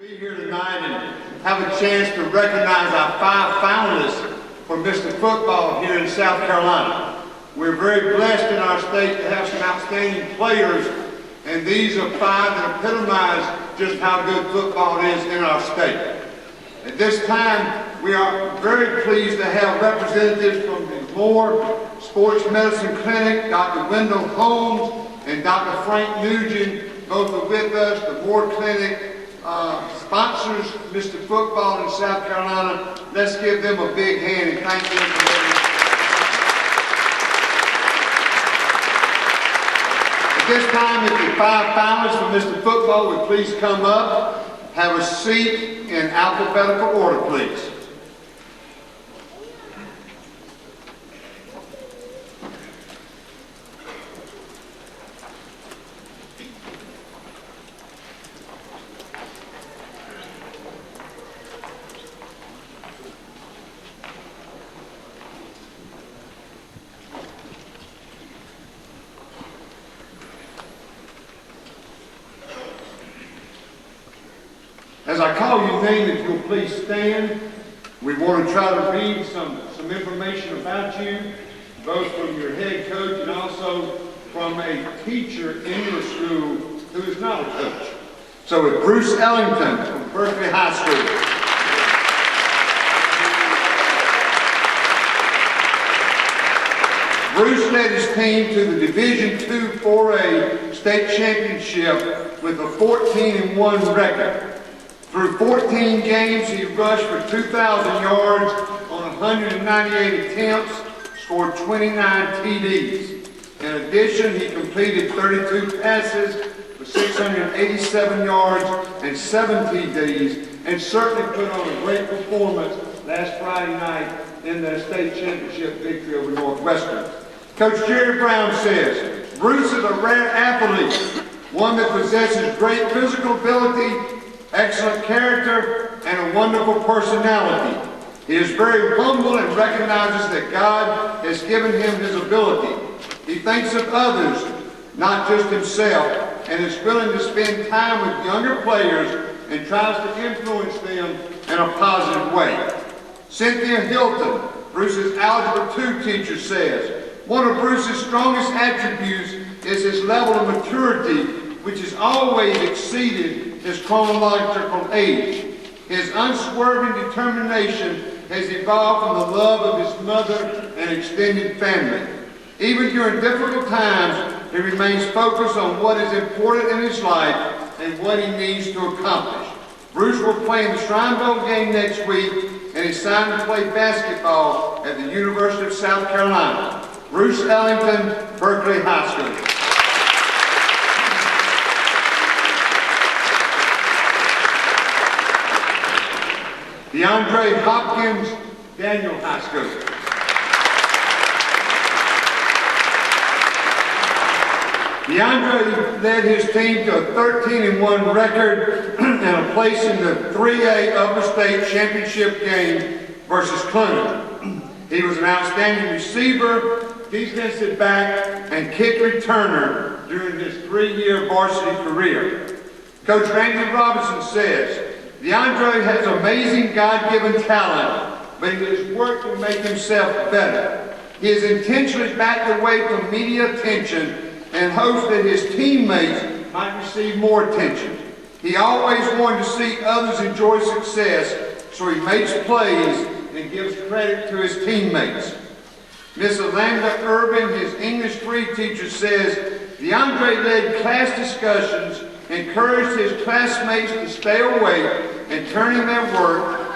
Be here tonight and have a chance to recognize our 5 finalists for Mr. Football here in South Carolina. We're very blessed in our state to have some outstanding players, and these are 5 that epitomize just how good football is in our state. At this time, we are very pleased to have representatives from the Moore Sports Medicine Clinic, Dr. Wendell Holmes and Dr. Frank Nugent, both are with us. The Moore Clinic sponsors Mr. Football in South Carolina. Let's give them a big hand and thank them for that. At this time, if the 5 finalists for Mr. Football would please come up, have a seat in alphabetical order, please. As I call your name, if you'll please stand, we want to try to read some information about you, both from your head coach and also from a teacher in your school who is not a coach. So with Bruce Ellington from Berkely High School. Bruce led his team to the Division II 4A state championship with a 14-1 record. Through 14 games, he rushed for 2,000 yards on 198 attempts, scored 29 TDs. In addition, he completed 32 passes for 687 yards and 7 TDs, and certainly put on a great performance last Friday night in their state championship victory over Northwestern. Coach Jerry Brown says, Bruce is a rare athlete, one that possesses great physical ability, excellent character, and a wonderful personality. He is very humble and recognizes that God has given him his ability. He thinks of others, not just himself, and is willing to spend time with younger players and tries to influence them in a positive way. Cynthia Hilton, Bruce's Algebra 2 teacher, says, one of Bruce's strongest attributes is his level of maturity, which has always exceeded his chronological age. His unswerving determination has evolved from the love of his mother and extended family. Even during difficult times, he remains focused on what is important in his life and what he needs to accomplish. Bruce will play in the Shrine Bowl game next week and is signed to play basketball at the University of South Carolina. Bruce Ellington, Berkely High School. DeAndre Hopkins, Daniel High School. DeAndre led his team to a 13-1 record and a place in the 3A Upper State Championship game versus Clemson. He was an outstanding receiver, defensive back, and kick returner during his 3-year varsity career. Coach Randy Robinson says, DeAndre has amazing God-given talent, but he has worked to make himself better. He has intentionally backed away from media attention and hopes that his teammates might receive more attention. He always wanted to see others enjoy success, so he makes plays and gives credit to his teammates. Miss Amanda Urban, his English 3 teacher, says, DeAndre led class discussions, encouraged his classmates to stay awake and turn in their work,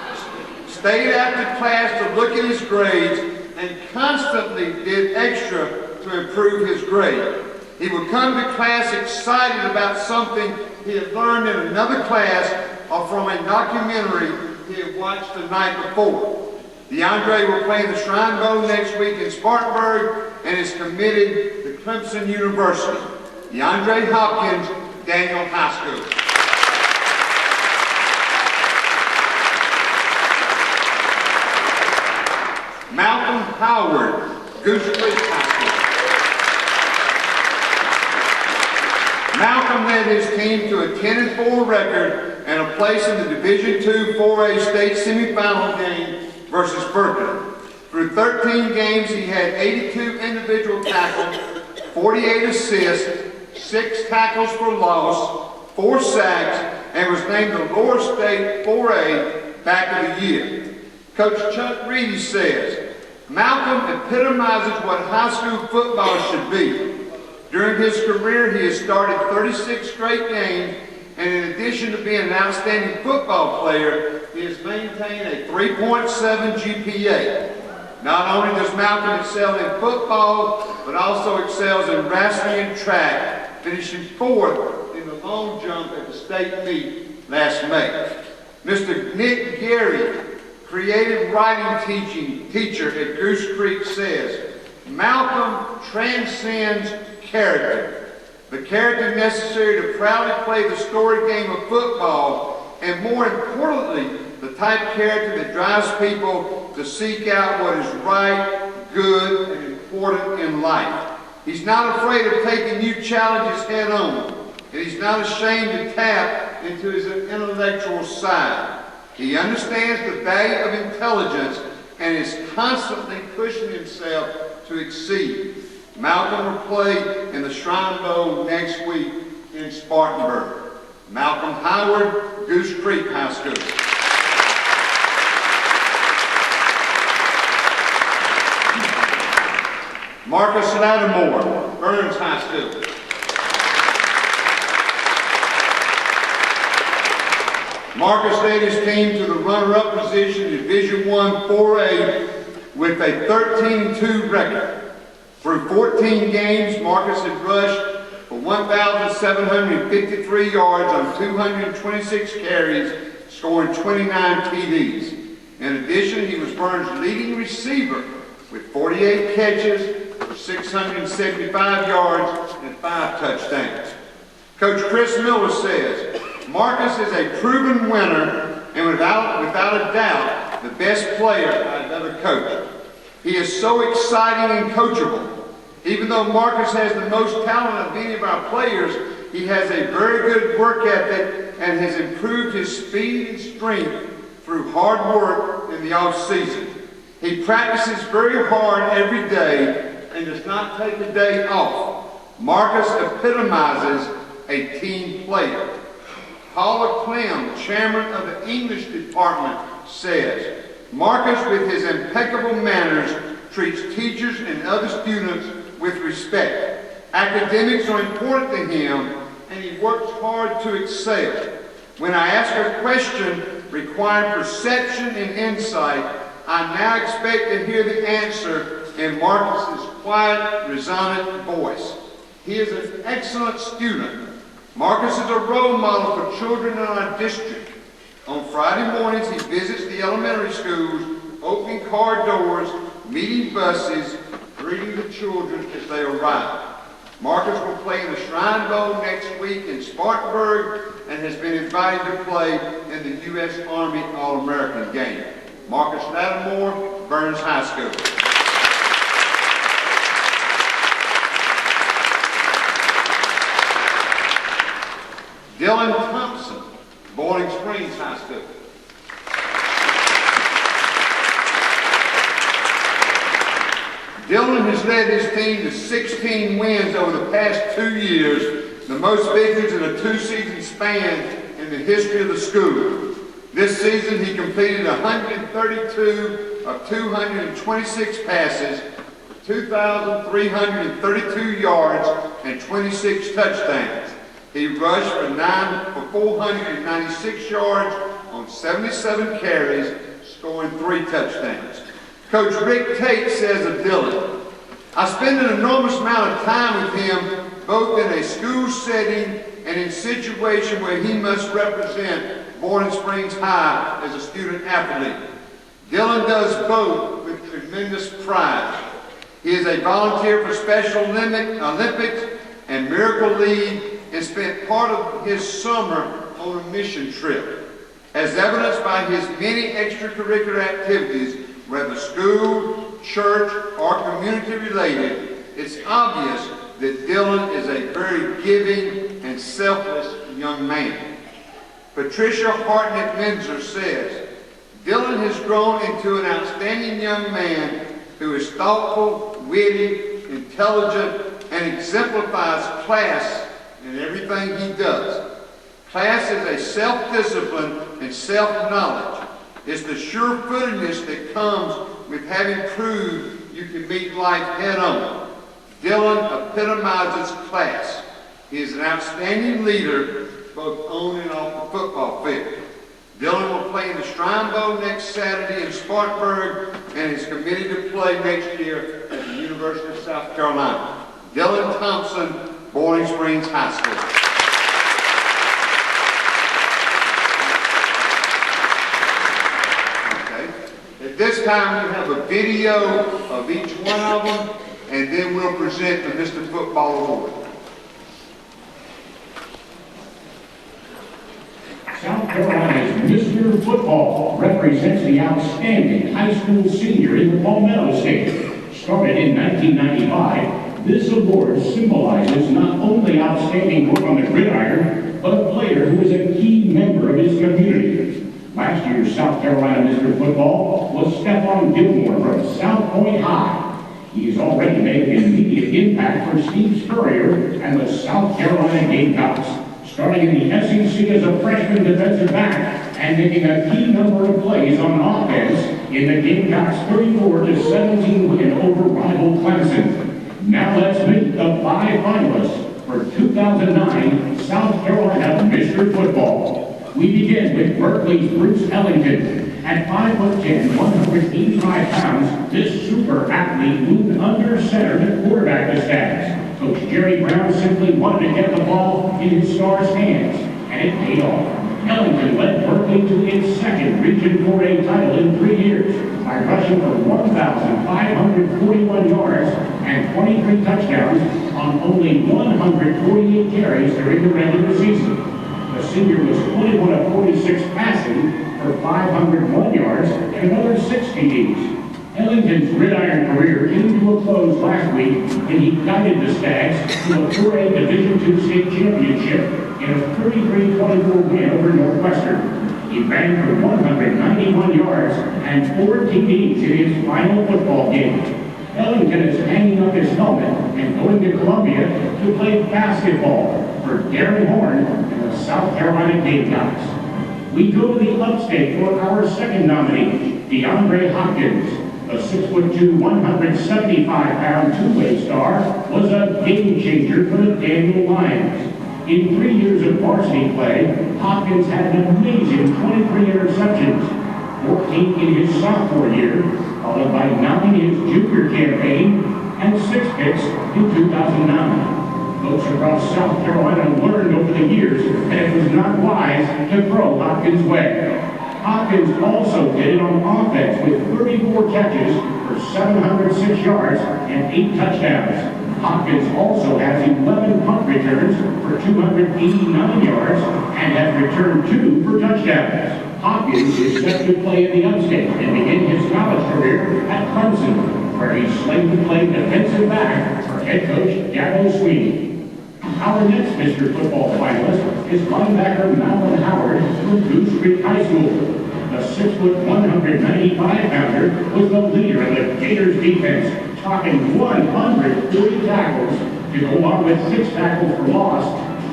stayed after class to look at his grades, and constantly did extra to improve his grade. He would come to class excited about something he had learned in another class or from a documentary he had watched the night before. DeAndre will play in the Shrine Bowl next week in Spartanburg and is committed to Clemson University. DeAndre Hopkins, Daniel High School. Malcolm Howard, Goose High School. Malcolm Malcolm led his team to a 10-4 record and a place in the Division II 4A state semifinal game versus Berkely. Through 13 games, he had 82 individual tackles, 48 assists, 6 tackles for loss, 4 sacks, and was named the Lower State 4A Back of the Year. Coach Chuck Reedy says, Malcolm epitomizes what high school football should be. During his career, he has started 36 straight games, and in addition to being an outstanding football player, he has maintained a 3.7 GPA. Not only does Malcolm excel in football, but also excels in wrestling and track, finishing 4th in the long jump at the state meet last May. Mr. Nick Gary, creative writing teacher at Goose Creek, says, Malcolm transcends character. The character necessary to proudly play the storied game of football, and more importantly, the type of character that drives people to seek out what is right, good, and important in life. He's not afraid of taking new challenges head on, and he's not ashamed to tap into his intellectual side. He understands the value of intelligence and is constantly pushing himself to exceed. Malcolm will play in the Shrine Bowl next week in Spartanburg. Malcolm Howard, Goose Creek High School. Marcus Lattimore, Byrnes High School. Marcus led his team to the runner-up position in Division I 4A with a 13-2 record. Through 14 games, Marcus had rushed for 1,753 yards on 226 carries, scoring 29 TDs. In addition, he was Byrnes' leading receiver with 48 catches for 675 yards and 5 touchdowns. Coach Chris Miller says, Marcus is a proven winner and without a doubt the best player I've ever coached. He is so exciting and coachable. Even though Marcus has the most talent of any of our players, he has a very good work ethic and has improved his speed and strength through hard work in the off-season. He practices very hard every day and does not take a day off. Marcus epitomizes a team player. Paula Clem, chairman of the English department, says, Marcus, with his impeccable manners, treats teachers and other students with respect. Academics are important to him, and he works hard to excel. When I ask a question requiring perception and insight, I now expect to hear the answer in Marcus's quiet, resonant voice. He is an excellent student. Marcus is a role model for children in our district. On Friday mornings, he visits the elementary schools, opening car doors, meeting buses, greeting the children as they arrive. Marcus will play in the Shrine Bowl next week in Spartanburg and has been invited to play in the U.S. Army All-American game. Marcus Lattimore, Byrnes High School. Dylan Thompson, Bowling Springs High School. Dylan has led his team to 16 wins over the past 2 years, the most victories in a 2-season span in the history of the school. This season he completed 132 of 226 passes, 2,332 yards, and 26 touchdowns. He rushed for 496 yards on 77 carries, scoring 3 touchdowns. Coach Rick Tate says of Dylan, I spend an enormous amount of time with him, both in a school setting and in situations where he must represent Bowling Springs High as a student athlete. Dylan does both with tremendous pride. He is a volunteer for Special Olympics and Miracle League and spent part of his summer on a mission trip. As evidenced by his many extracurricular activities, whether school, church, or community related, it's obvious that Dylan is a very giving and and selfless young man. Patricia Hartnett-Minzer says, Dylan has grown into an outstanding young man who is thoughtful, witty, intelligent, and exemplifies class in everything he does. Class is a self-discipline and self-knowledge. It's the sure-footedness that comes with having proved you can meet life head-on. Dylan epitomizes class. He is an outstanding leader both on and off the football field. Dylan will play in the Shrine Bowl next Saturday in Spartanburg and is committed to play next year at the University of South Carolina. Dylan Thompson, Boiling Springs High School. Okay. At this time, we have a video of each one of them, and then we'll present the Mr. Football Award. South Carolina's Mr. Football represents the outstanding high school senior in the Palmetto State. Started in 1995, this award symbolizes not only outstanding work on the gridiron, but a player who is a key member of his community. Last year's South Carolina Mr. Football was Stephon Gilmore from South Point High. He has already made an immediate impact for Steve Spurrier and the South Carolina Gamecocks, starting in the SEC as a freshman defensive back and making a key number of plays on offense in the Gamecocks' 34-17 win over rival Clemson. Now let's meet the 5 finalists for 2009 South Carolina Mr. Football. We begin with Berkeley's Bruce Ellington. At 5'10", 185 pounds, this super athlete moved under center to quarterback the stats. Coach Jerry Brown simply wanted to get the ball in his star's hands, and it paid off. Ellington led Berkeley to its second Region 4A title in 3 years by rushing for 1,541 yards and 23 touchdowns on only 148 carries during the regular season. The senior was 21 of 46 passing for 501 yards and another 6 TDs. Ellington's gridiron career came to a close last week when he guided the Stags to a 4A Division II state championship in a 33-24 win over Northwestern. He ran for 191 yards and 4 TDs in his final football game. Ellington is hanging up his helmet and going to Columbia to play basketball for Darren Horn and the South Carolina Gamecocks. We go to the upstate for our second nominee, DeAndre Hopkins. The 6'2", 175-pound two-way star was a game-changer for the Daniel Lions. In 3 years of varsity play, Hopkins had an amazing 23 interceptions, 14 in his sophomore year, followed by 9 in his junior campaign, and 6 picks in 2009. Folks across South Carolina learned over the years that it was not wise to throw Hopkins' way. Hopkins also did it on offense with 34 catches for 706 yards and 8 touchdowns. Hopkins also has 11 punt returns for 289 yards and has returned 2 for touchdowns. Hopkins is set to play in the upstate and begin his college career at Clemson, where he's slated to play defensive back for head coach Dabo Sweeney. Our next Mr. Football finalist is linebacker Malcolm Howard from Goose Creek High School. The 6', 195-pounder was the leader of the Gators defense, topping 140 tackles to go along with 6 tackles for loss,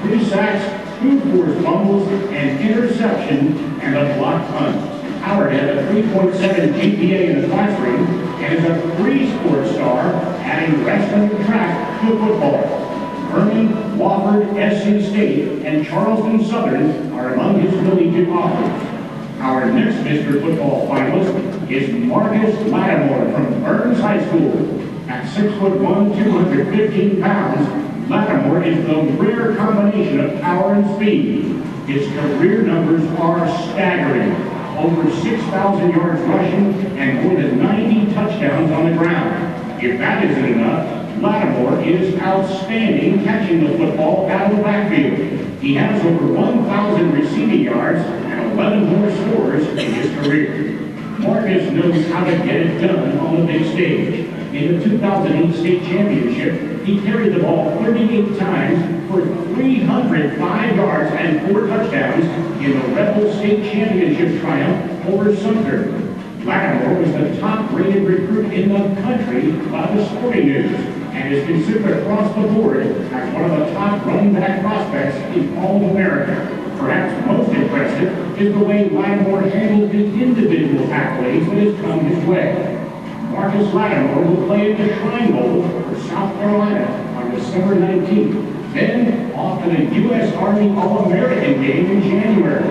3 sacks, 2 forced fumbles, an interception, and a blocked punt. Howard had a 3.7 GPA in the classroom and is a 3-sport star, adding wrestling and track to football. Vernon, Wofford, SC State, and Charleston Southern are among his collegiate offers. Our next Mr. Football finalist is Marcus Lattimore from Byrnes High School. At 6'1", 215 pounds, Lattimore is the rare combination of power and speed. His career numbers are staggering. Over 6,000 yards rushing and more than 90 touchdowns on the ground. If that isn't enough, Lattimore is outstanding catching the football out of the backfield. He has over 1,000 receiving yards and 11 more scores in his career. Marcus knows how to get it done on the big stage. In the 2008 state championship, he carried the ball 38 times for 305 in the Rebel State Championship triumph over Sumter. Lattimore was the top-rated recruit in the country by the Sporting News and is considered across the board as one of the top running back prospects in all of America. Perhaps most impressive is the way Lattimore handled the individual accolades that has come his way. Marcus Lattimore will play in the Shrine Bowl for South Carolina on December 19th. Then off to the U.S. Army All-American game in January.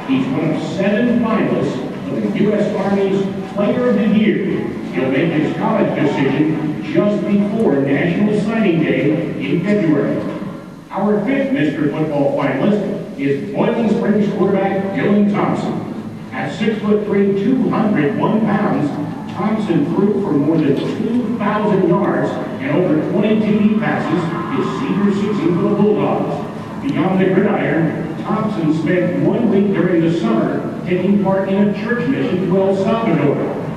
He's one of 7 finalists for the U.S. Army's Player of the Year. He'll make his college decision just before National Signing Day in February. Our 5th Mr. Football finalist is Boiling Springs quarterback Dylan Thompson. At 6'3", 201 pounds, Thompson threw for more than 2,000 yards and over 20 TD passes his senior season for the Bulldogs. Beyond the gridiron, Thompson spent 1 week during the summer taking part in a church mission to El Salvador,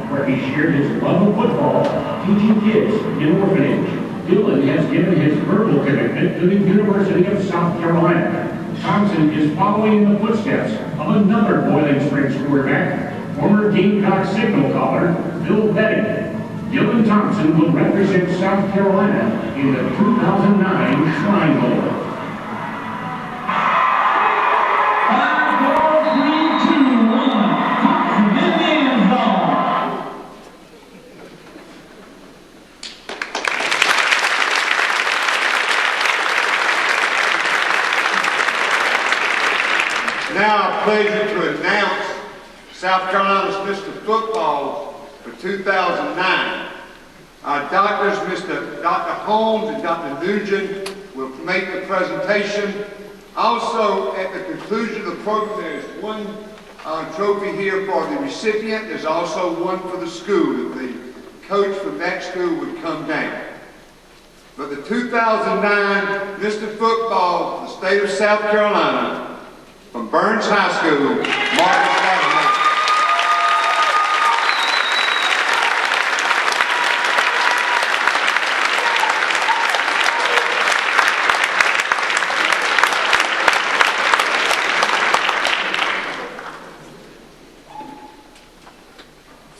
where he shared his love of football, teaching kids in orphanage. Dylan has given his verbal commitment to the University of South Carolina. Thompson is following in the footsteps of another Boiling Springs quarterback, former Gamecocks signal caller, Bill Betting. Dylan Thompson will represent South Carolina in the 2009 Shrine Bowl. 5, 4, 3, 2, 1. Thompson in the end zone. Now, a pleasure to announce South Carolina's Mr. Football for 2009. Our doctors, Dr. Holmes and Dr. Nugent, will make the presentation. Also, at the conclusion of the program, there's one trophy here for the recipient. There's also one for the school. The coach from that school would come down. But the 2009 Mr. Football for the state of South Carolina, from Byrnes High School, Marcus Lattimore.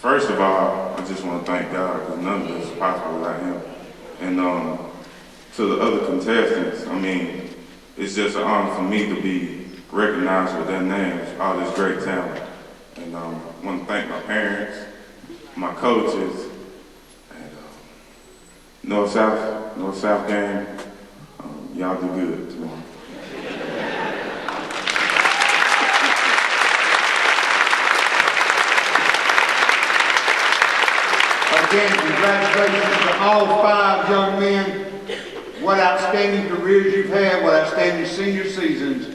First of all, I just want to thank God because none of this is possible without Him. And to the other contestants, I mean, it's just an honor for me to be recognized with their names, all this great talent. And I want to thank my parents, my coaches, and North-South game. Y'all do good tomorrow. Again, congratulations to all 5 young men. What outstanding careers you've had, what outstanding senior seasons,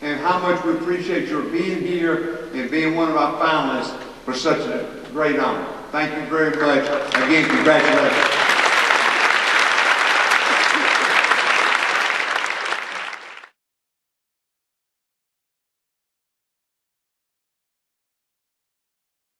and how much we appreciate your being here and being one of our finalists for such a great honor. Thank you very much. Again, congratulations.